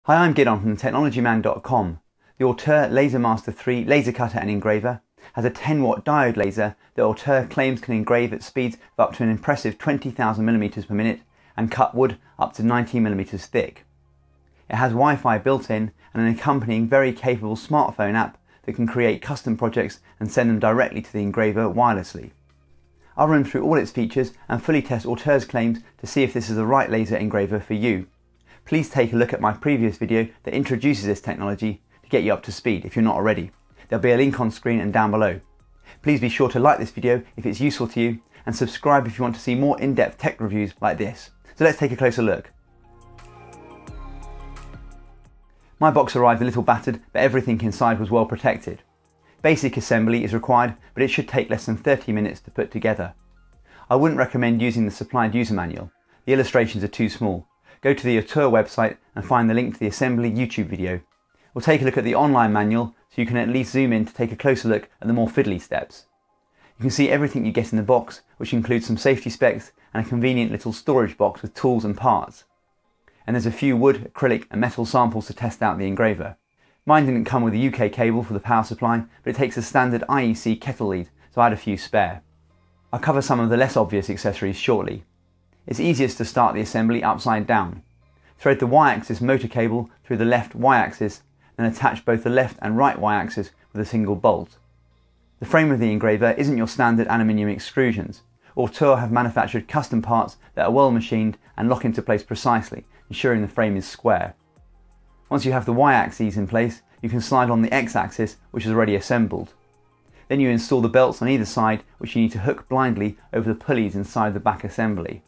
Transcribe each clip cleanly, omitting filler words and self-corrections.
Hi, I'm Gidon from technologyman.com. The Ortur Laser Master 3 laser cutter and engraver has a 10-watt diode laser that Ortur claims can engrave at speeds of up to an impressive 20,000 mm per minute and cut wood up to 90 mm thick. It has Wi-Fi built in and an accompanying very capable smartphone app that can create custom projects and send them directly to the engraver wirelessly. I'll run through all its features and fully test Ortur's claims to see if this is the right laser engraver for you. Please take a look at my previous video that introduces this technology to get you up to speed if you're not already. There'll be a link on screen and down below. Please be sure to like this video if it's useful to you and subscribe if you want to see more in-depth tech reviews like this. So let's take a closer look. My box arrived a little battered, but everything inside was well protected. Basic assembly is required, but it should take less than 30 minutes to put together. I wouldn't recommend using the supplied user manual. The illustrations are too small. Go to the Ortur website and find the link to the assembly YouTube video. We'll take a look at the online manual so you can at least zoom in to take a closer look at the more fiddly steps. You can see everything you get in the box, which includes some safety specs and a convenient little storage box with tools and parts. And there's a few wood, acrylic and metal samples to test out the engraver. Mine didn't come with a UK cable for the power supply, but it takes a standard IEC kettle lead, so I had a few spare. I'll cover some of the less obvious accessories shortly. It's easiest to start the assembly upside down. Thread the Y-axis motor cable through the left Y-axis, then attach both the left and right Y-axis with a single bolt. The frame of the engraver isn't your standard aluminium extrusions. Ortur have manufactured custom parts that are well machined and lock into place precisely, ensuring the frame is square. Once you have the Y-axis in place, you can slide on the X-axis, which is already assembled. Then you install the belts on either side, which you need to hook blindly over the pulleys inside the back assembly.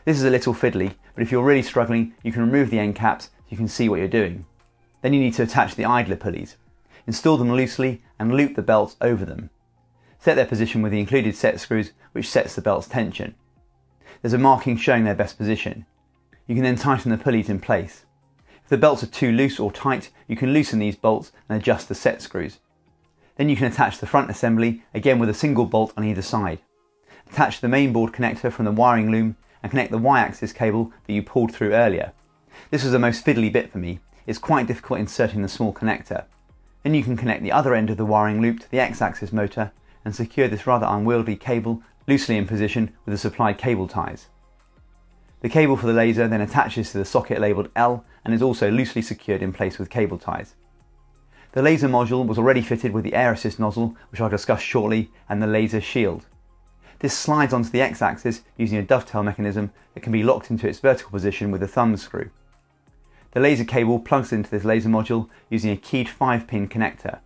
This is a little fiddly, but if you're really struggling, you can remove the end caps so you can see what you're doing. Then you need to attach the idler pulleys. Install them loosely and loop the belts over them. Set their position with the included set screws, which sets the belt's tension. There's a marking showing their best position. You can then tighten the pulleys in place. If the belts are too loose or tight, you can loosen these bolts and adjust the set screws. Then you can attach the front assembly, again with a single bolt on either side. Attach the mainboard connector from the wiring loom and connect the Y-axis cable that you pulled through earlier. This was the most fiddly bit for me. It's quite difficult inserting the small connector. Then you can connect the other end of the wiring loop to the X-axis motor and secure this rather unwieldy cable loosely in position with the supplied cable ties. The cable for the laser then attaches to the socket labelled L and is also loosely secured in place with cable ties. The laser module was already fitted with the air assist nozzle, which I'll discuss shortly, and the laser shield. This slides onto the X-axis using a dovetail mechanism that can be locked into its vertical position with a thumb screw. The laser cable plugs into this laser module using a keyed 5-pin connector.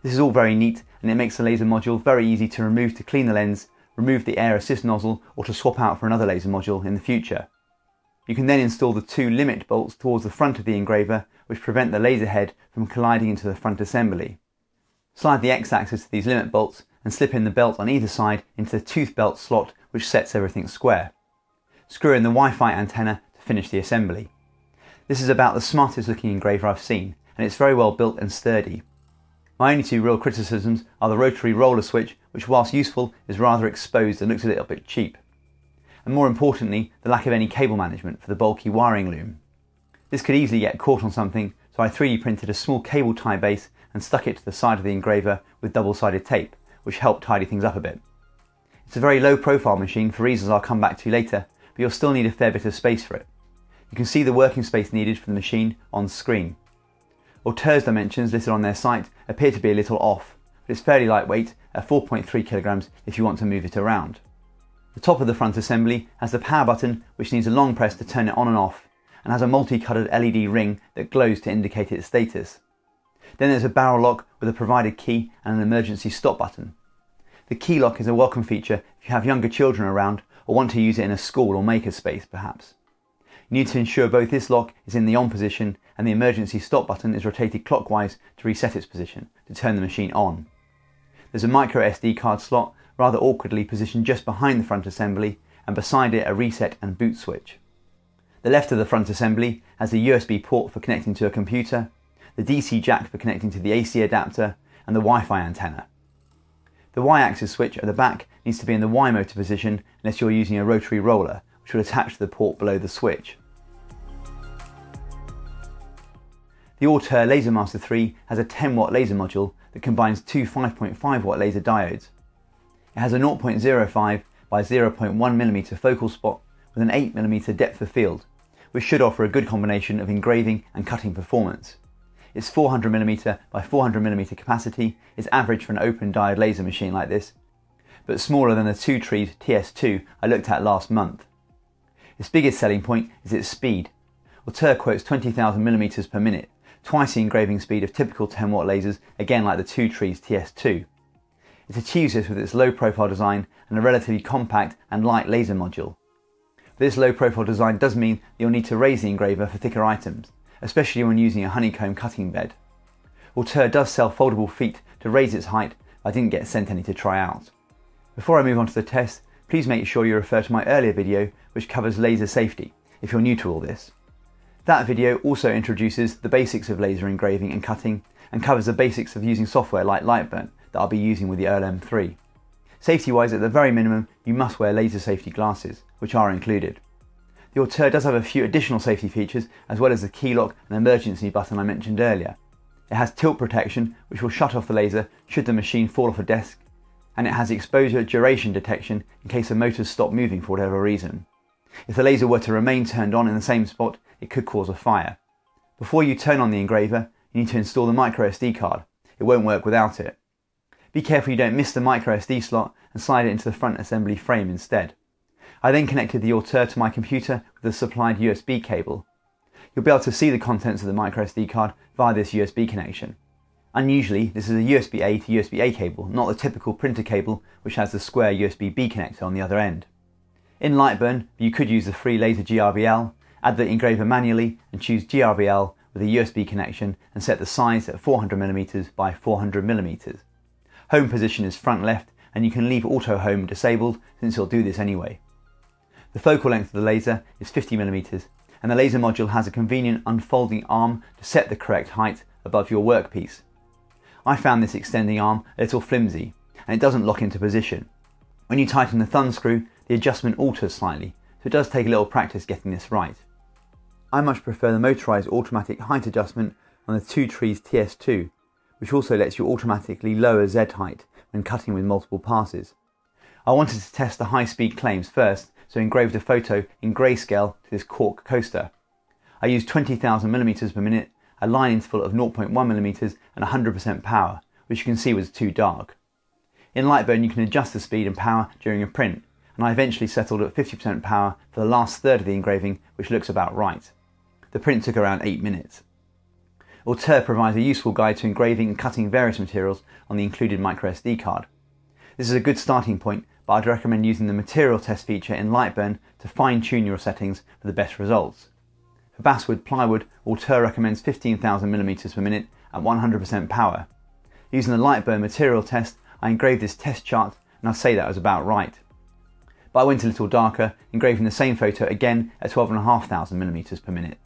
This is all very neat and it makes the laser module very easy to remove to clean the lens, remove the air assist nozzle or to swap out for another laser module in the future. You can then install the two limit bolts towards the front of the engraver which prevent the laser head from colliding into the front assembly. Slide the X-axis to these limit bolts and slip in the belt on either side into the tooth belt slot which sets everything square. Screw in the Wi-Fi antenna to finish the assembly. This is about the smartest looking engraver I've seen and it's very well built and sturdy. My only two real criticisms are the rotary roller switch, which whilst useful is rather exposed and looks a little bit cheap. And more importantly, the lack of any cable management for the bulky wiring loom. This could easily get caught on something, so I 3D printed a small cable tie base and stuck it to the side of the engraver with double-sided tape, which helped tidy things up a bit. It's a very low profile machine for reasons I'll come back to later, but you'll still need a fair bit of space for it. You can see the working space needed for the machine on screen. Ortur's dimensions listed on their site appear to be a little off, but it's fairly lightweight at 4.3 kilograms if you want to move it around. The top of the front assembly has the power button which needs a long press to turn it on and off, and has a multi-coloured LED ring that glows to indicate its status. Then there's a barrel lock with a provided key and an emergency stop button. The key lock is a welcome feature if you have younger children around or want to use it in a school or maker space perhaps. You need to ensure both this lock is in the on position and the emergency stop button is rotated clockwise to reset its position to turn the machine on. There's a micro SD card slot rather awkwardly positioned just behind the front assembly and beside it a reset and boot switch. The left of the front assembly has the USB port for connecting to a computer, the DC jack for connecting to the AC adapter and the Wi-Fi antenna. The Y-axis switch at the back needs to be in the Y motor position unless you're using a rotary roller, which will attach to the port below the switch. The Ortur Laser Master 3 has a 10 watt laser module that combines two 5.5 watt laser diodes. It has a 0.05 by 0.1mm focal spot with an 8mm depth of field, which should offer a good combination of engraving and cutting performance. Its 400mm by 400mm capacity is average for an open diode laser machine like this, but smaller than the 2 Trees TS2 I looked at last month. Its biggest selling point is its speed. Ortur quotes 20,000mm per minute, twice the engraving speed of typical 10 watt lasers, again like the 2 Trees TS2. It achieves this with its low profile design and a relatively compact and light laser module. But this low profile design does mean you'll need to raise the engraver for thicker items, especially when using a honeycomb cutting bed. Ortur does sell foldable feet to raise its height, but I didn't get sent any to try out. Before I move on to the test, please make sure you refer to my earlier video which covers laser safety, if you're new to all this. That video also introduces the basics of laser engraving and cutting and covers the basics of using software like Lightburn that I'll be using with the LM3. Safety wise, at the very minimum, you must wear laser safety glasses, which are included. The Ortur does have a few additional safety features as well as the key lock and emergency button I mentioned earlier. It has tilt protection which will shut off the laser should the machine fall off a desk, and it has exposure duration detection in case the motors stop moving for whatever reason. If the laser were to remain turned on in the same spot, it could cause a fire. Before you turn on the engraver, you need to install the microSD card. It won't work without it. Be careful you don't miss the microSD slot and slide it into the front assembly frame instead. I then connected the Ortur to my computer with the supplied USB cable. You'll be able to see the contents of the microSD card via this USB connection. Unusually, this is a USB-A to USB-A cable, not the typical printer cable which has the square USB-B connector on the other end. In Lightburn, you could use the free laser GRBL, add the engraver manually and choose GRBL with a USB connection and set the size at 400mm by 400mm. Home position is front left and you can leave auto home disabled since it'll do this anyway. The focal length of the laser is 50mm and the laser module has a convenient unfolding arm to set the correct height above your workpiece. I found this extending arm a little flimsy and it doesn't lock into position. When you tighten the thumb screw, the adjustment alters slightly, so it does take a little practice getting this right. I much prefer the motorised automatic height adjustment on the 2 Trees TS2, which also lets you automatically lower Z height when cutting with multiple passes. I wanted to test the high speed claims first, so engraved a photo in grayscale to this cork coaster. I used 20,000mm per minute, a line interval of 0.1mm and 100% power, which you can see was too dark. In Lightburn you can adjust the speed and power during a print, and I eventually settled at 50% power for the last third of the engraving, which looks about right. The print took around 8 minutes. Ortur provides a useful guide to engraving and cutting various materials on the included microSD card. This is a good starting point, but I'd recommend using the material test feature in Lightburn to fine-tune your settings for the best results. For basswood plywood, Ortur recommends 15,000mm per minute at 100% power. Using the Lightburn material test, I engraved this test chart and I'd say that was about right. But I went a little darker, engraving the same photo again at 12,500mm per minute.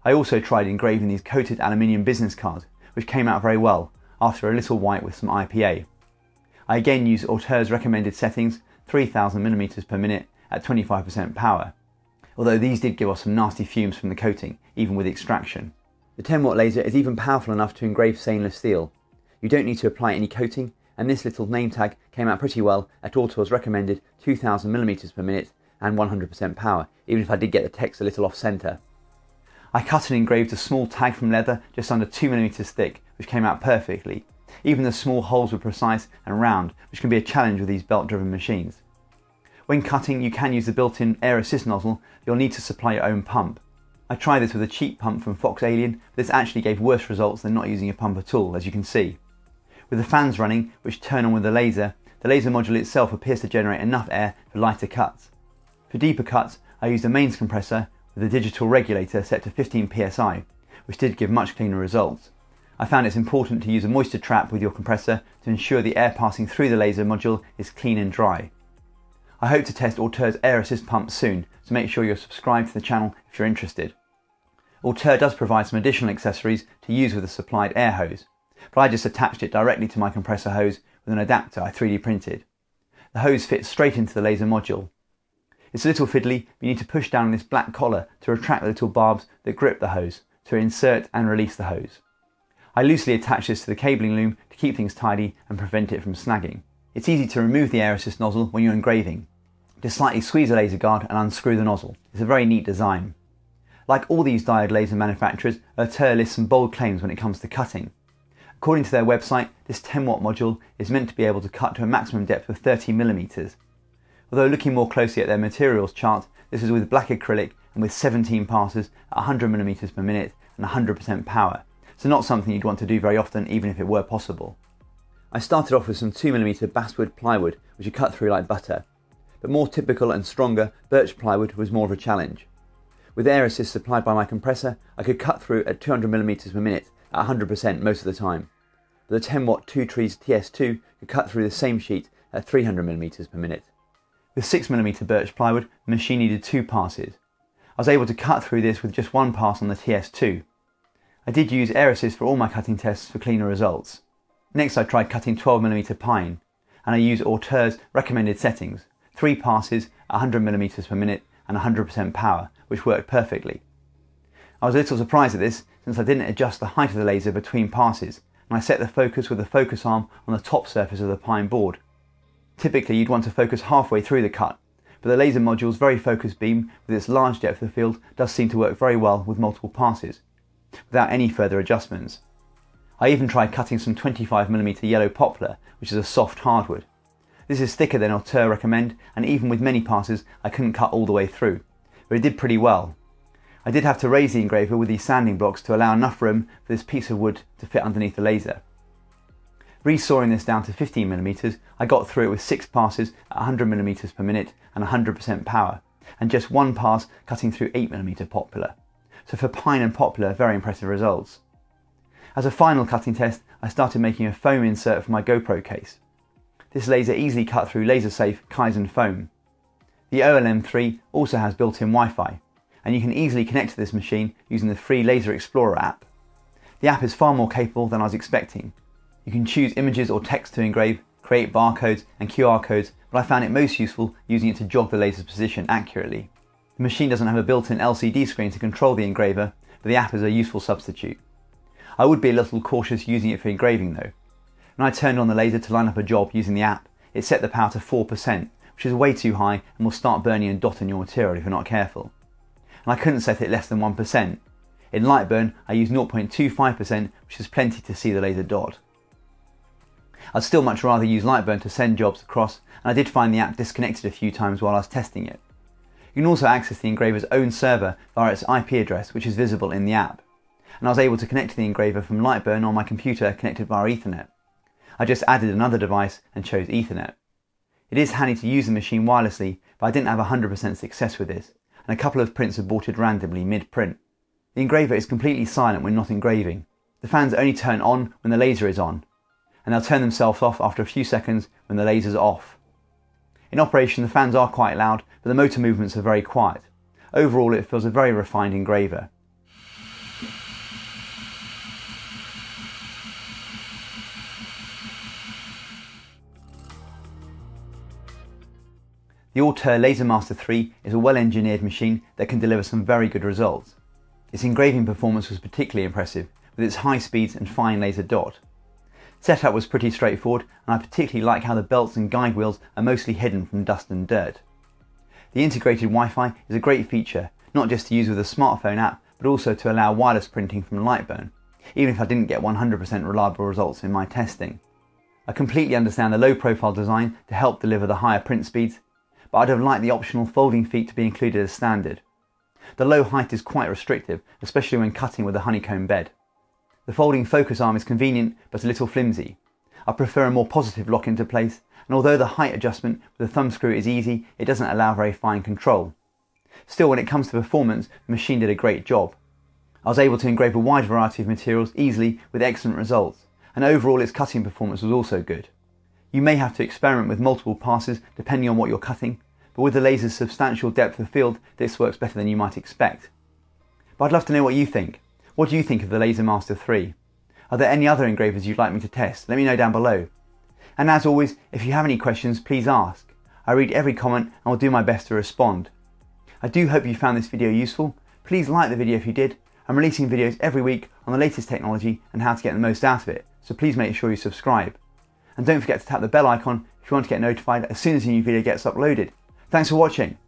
I also tried engraving these coated aluminium business cards, which came out very well, after a little white with some IPA. I again used Ortur's recommended settings, 3000mm per minute at 25% power, although these did give off some nasty fumes from the coating, even with extraction. The 10 watt laser is even powerful enough to engrave stainless steel. You don't need to apply any coating, and this little name tag came out pretty well at Ortur's recommended 2000mm per minute and 100% power, even if I did get the text a little off centre. I cut and engraved a small tag from leather just under 2mm thick, which came out perfectly. Even the small holes were precise and round, which can be a challenge with these belt-driven machines. When cutting, you can use the built-in air assist nozzle, but you'll need to supply your own pump. I tried this with a cheap pump from Fox Alien, but this actually gave worse results than not using a pump at all, as you can see. With the fans running, which turn on with the laser module itself appears to generate enough air for lighter cuts. For deeper cuts, I used a mains compressor with a digital regulator set to 15 psi, which did give much cleaner results. I found it's important to use a moisture trap with your compressor to ensure the air passing through the laser module is clean and dry. I hope to test Ortur's air assist pump soon, so make sure you're subscribed to the channel if you're interested. Ortur does provide some additional accessories to use with a supplied air hose, but I just attached it directly to my compressor hose with an adapter I 3D printed. The hose fits straight into the laser module. It's a little fiddly, but you need to push down on this black collar to retract the little barbs that grip the hose to insert and release the hose. I loosely attach this to the cabling loom to keep things tidy and prevent it from snagging. It's easy to remove the air assist nozzle when you're engraving. Just slightly squeeze the laser guard and unscrew the nozzle. It's a very neat design. Like all these diode laser manufacturers, Ortur lists some bold claims when it comes to cutting. According to their website, this 10-watt module is meant to be able to cut to a maximum depth of 30mm. Although looking more closely at their materials chart, this is with black acrylic and with 17 passes at 100mm per minute and 100% power, so not something you'd want to do very often even if it were possible. I started off with some 2mm basswood plywood which you cut through like butter, but more typical and stronger birch plywood was more of a challenge. With air assist supplied by my compressor, I could cut through at 200mm per minute at 100% most of the time, but the 10-watt 2 Trees TS2 could cut through the same sheet at 300mm per minute. With 6mm birch plywood, the machine needed 2 passes. I was able to cut through this with just 1 pass on the TS2. I did use air assist for all my cutting tests for cleaner results. Next I tried cutting 12mm pine, and I used Ortur's recommended settings, 3 passes at 100mm per minute and 100% power, which worked perfectly. I was a little surprised at this since I didn't adjust the height of the laser between passes, and I set the focus with the focus arm on the top surface of the pine board. Typically you'd want to focus halfway through the cut, but the laser module's very focused beam with its large depth of field does seem to work very well with multiple passes, without any further adjustments. I even tried cutting some 25mm yellow poplar, which is a soft hardwood. This is thicker than Ortur recommend, and even with many passes I couldn't cut all the way through, but it did pretty well. I did have to raise the engraver with these sanding blocks to allow enough room for this piece of wood to fit underneath the laser. Resawing this down to 15mm, I got through it with 6 passes at 100mm per minute and 100% power, and just 1 pass cutting through 8mm poplar. So for pine and poplar, very impressive results. As a final cutting test, I started making a foam insert for my GoPro case. This laser easily cut through laser-safe Kaizen foam. The OLM3 also has built-in Wi-Fi, and you can easily connect to this machine using the free Laser Explorer app. The app is far more capable than I was expecting. You can choose images or text to engrave, create barcodes and QR codes, but I found it most useful using it to jog the laser's position accurately. The machine doesn't have a built-in LCD screen to control the engraver, but the app is a useful substitute. I would be a little cautious using it for engraving though. When I turned on the laser to line up a job using the app, it set the power to 4%, which is way too high and will start burning and dotting your material if you're not careful. And I couldn't set it less than 1%. In Lightburn, I used 0.25%, which is plenty to see the laser dot. I'd still much rather use Lightburn to send jobs across, and I did find the app disconnected a few times while I was testing it. You can also access the engraver's own server via its IP address, which is visible in the app. And I was able to connect to the engraver from Lightburn on my computer connected via Ethernet. I just added another device and chose Ethernet. It is handy to use the machine wirelessly, but I didn't have 100% success with this, and a couple of prints aborted randomly mid-print. The engraver is completely silent when not engraving. The fans only turn on when the laser is on, and they'll turn themselves off after a few seconds when the laser's off. In operation, the fans are quite loud, but the motor movements are very quiet. Overall, it feels a very refined engraver. The Ortur Laser Master 3 is a well-engineered machine that can deliver some very good results. Its engraving performance was particularly impressive, with its high speeds and fine laser dot. Setup was pretty straightforward, and I particularly like how the belts and guide wheels are mostly hidden from dust and dirt. The integrated Wi-Fi is a great feature, not just to use with a smartphone app, but also to allow wireless printing from Lightburn, even if I didn't get 100% reliable results in my testing. I completely understand the low profile design to help deliver the higher print speeds, but I'd have liked the optional folding feet to be included as standard. The low height is quite restrictive, especially when cutting with a honeycomb bed. The folding focus arm is convenient but a little flimsy. I prefer a more positive lock into place, and although the height adjustment with the thumb screw is easy, it doesn't allow very fine control. Still, when it comes to performance, the machine did a great job. I was able to engrave a wide variety of materials easily with excellent results, and overall its cutting performance was also good. You may have to experiment with multiple passes depending on what you're cutting, but with the laser's substantial depth of field, this works better than you might expect. But I'd love to know what you think. What do you think of the Laser Master 3? Are there any other engravers you'd like me to test? Let me know down below. And as always, if you have any questions, please ask. I read every comment and will do my best to respond. I do hope you found this video useful. Please like the video if you did, I'm releasing videos every week on the latest technology and how to get the most out of it, so please make sure you subscribe. And don't forget to tap the bell icon if you want to get notified as soon as a new video gets uploaded. Thanks for watching.